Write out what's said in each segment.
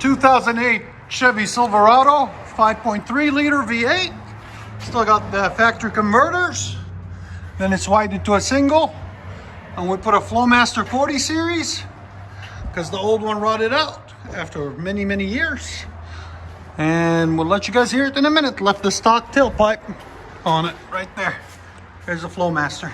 2008 Chevy Silverado 5.3 liter V8. Still got the factory converters. Then it's widened to a single. And we put a Flowmaster 40 series because the old one rotted out after many, many years. And we'll let you guys hear it in a minute. Left the stock tailpipe on it right there. There's a Flowmaster.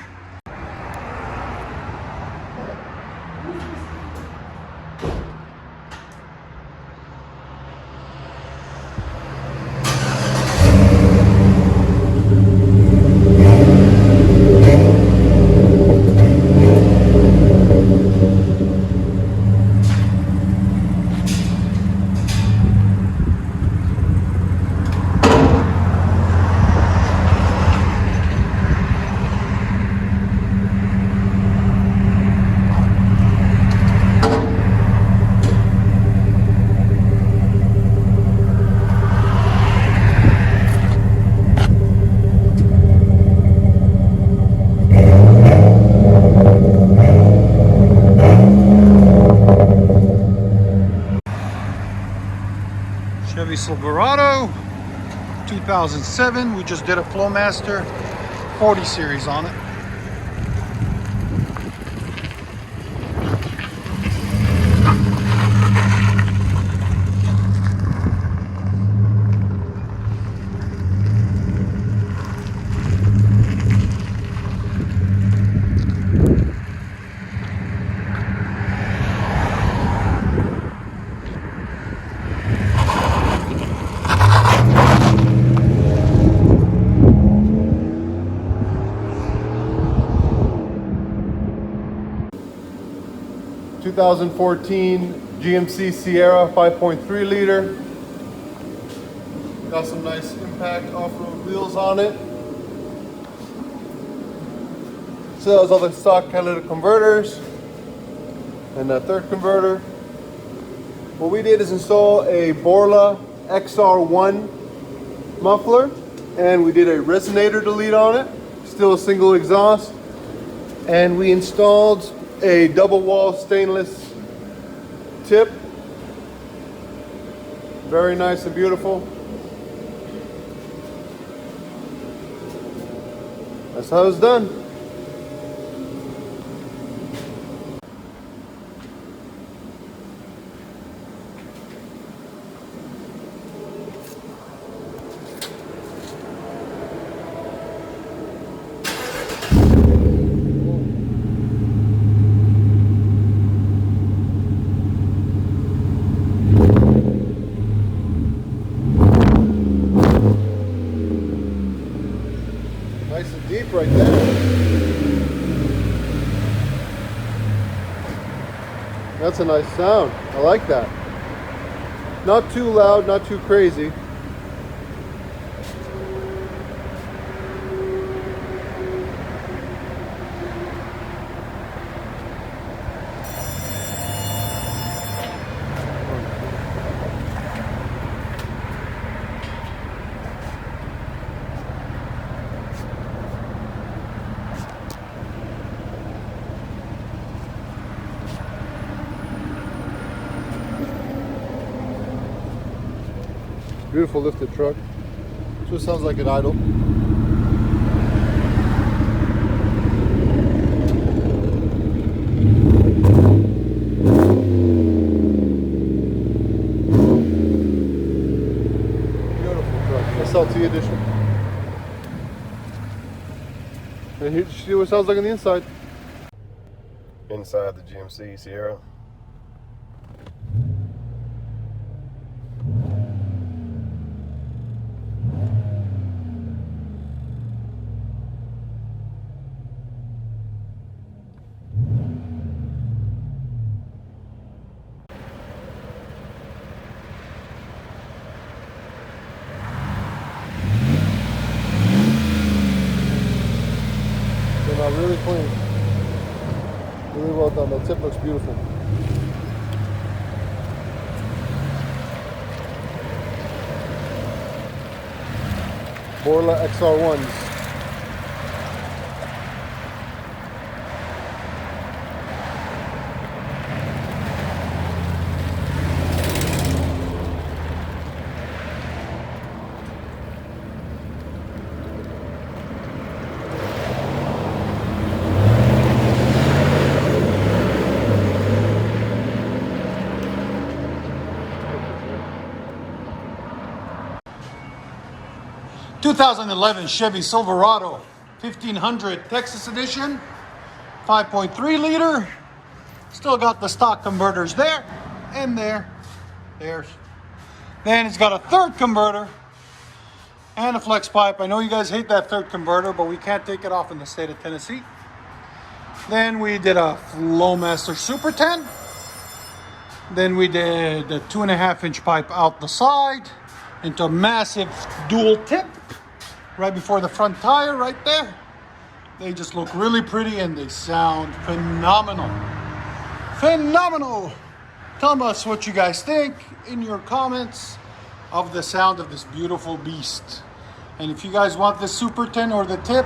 Chevy Silverado 2007. We just did a Flowmaster 40 series on it. (2014) GMC Sierra 5.3 liter. Got some nice impact off-road wheels on it. So has all the stock catalytic converters and that third converter. What we did is install a Borla XR1 muffler, and we did a resonator delete on it. Still a single exhaust, and we installed a double wall stainless tip. Very nice and beautiful. That's how it's done. Nice and deep right there. That's a nice sound. I like that. Not too loud, not too crazy. Beautiful lifted truck. Just sounds like an idle. Beautiful truck. SLT edition. And here, see what it sounds like on the inside. Inside the GMC Sierra. Really clean. Really well done. That tip looks beautiful. Borla XR1s. 2011 Chevy Silverado 1500 Texas Edition, 5.3 liter. Still got the stock converters there and there. There's. Then it's got a third converter and a flex pipe. I know you guys hate that third converter, but we can't take it off in the state of Tennessee. Then we did a Flowmaster Super 10. Then we did a 2.5-inch pipe out the side into a massive dual tip right before the front tire right there. They just look really pretty and they sound phenomenal. Phenomenal! Tell us what you guys think in your comments of the sound of this beautiful beast. And if you guys want the Super 10 or the tip,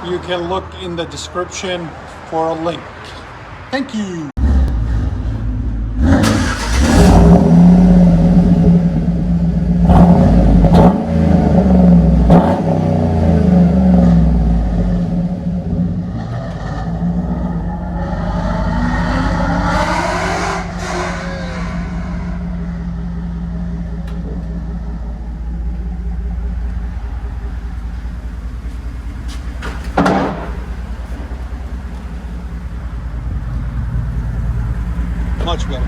you can look in the description for a link. Thank you. Much better.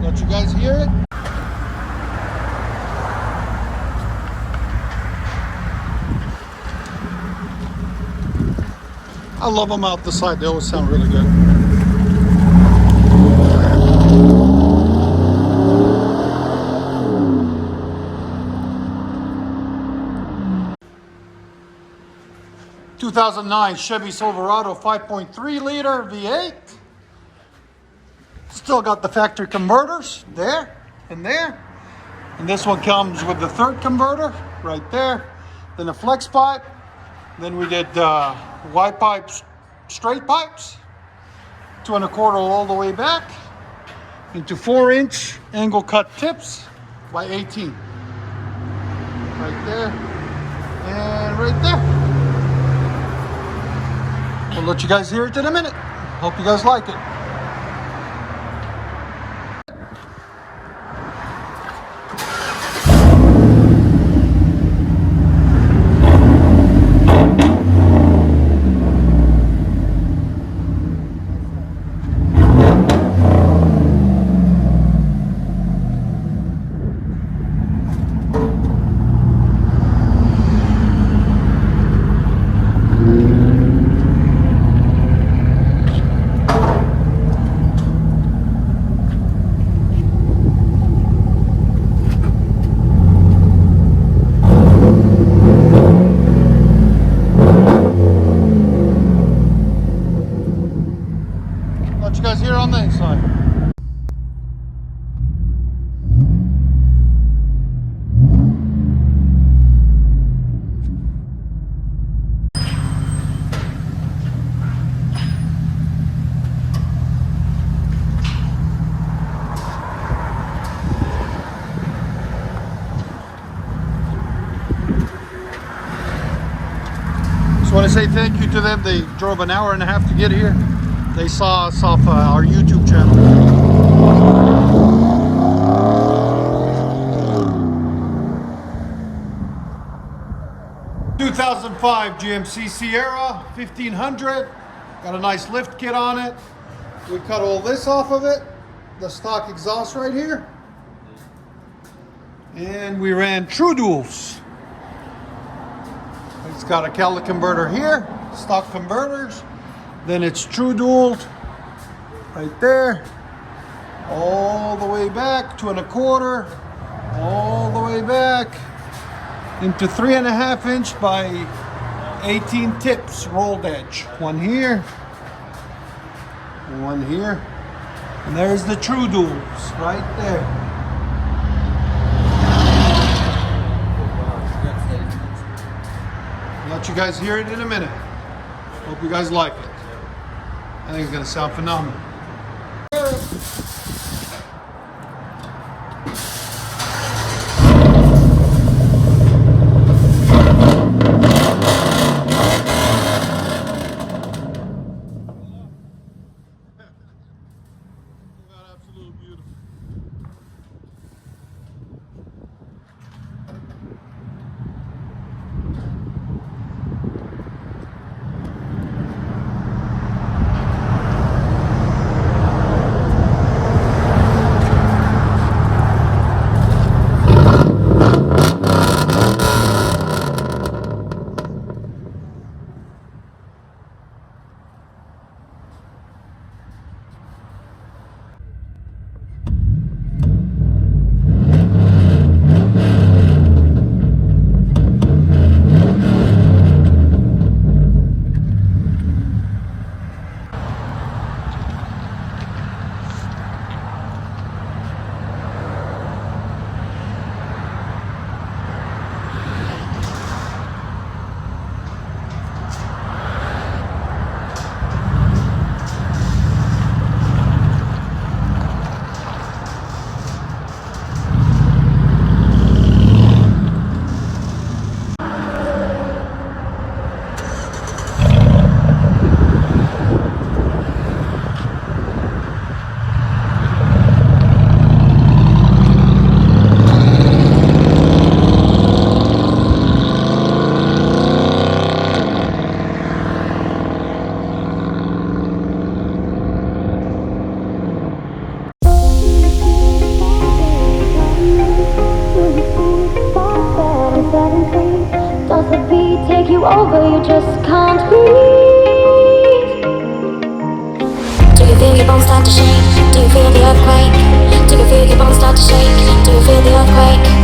Let you guys hear it. I love them out the side. They always sound really good. 2009 Chevy Silverado 5.3 liter V8. Still got the factory converters there and there. And this one comes with the third converter right there. Then a flex pipe. Then we did Y pipes, straight pipes. 2 1/4 all the way back into 4-inch angle cut tips by 18. Right there and right there. We'll let you guys hear it in a minute. Hope you guys like it. Let you guys hear on the inside. Just want to say thank you to them. They drove an hour and a half to get here. They saw us off our YouTube channel. ...2005 GMC Sierra 1500. Got a nice lift kit on it. We cut all this off of it. The stock exhaust right here. And we ran true duals. It's got a catalytic converter here. Stock converters. Then it's true dualed right there, all the way back, 2 1/4, all the way back into 3.5-inch by 18 tips rolled edge. One here, one here, and there's the true duals right there. I'll let you guys hear it in a minute. Hope you guys like it. I think it's going to sound phenomenal. you over, you just can't breathe. Do you feel your bones start to shake? Do you feel the earthquake? Do you feel your bones start to shake? Do you feel the earthquake?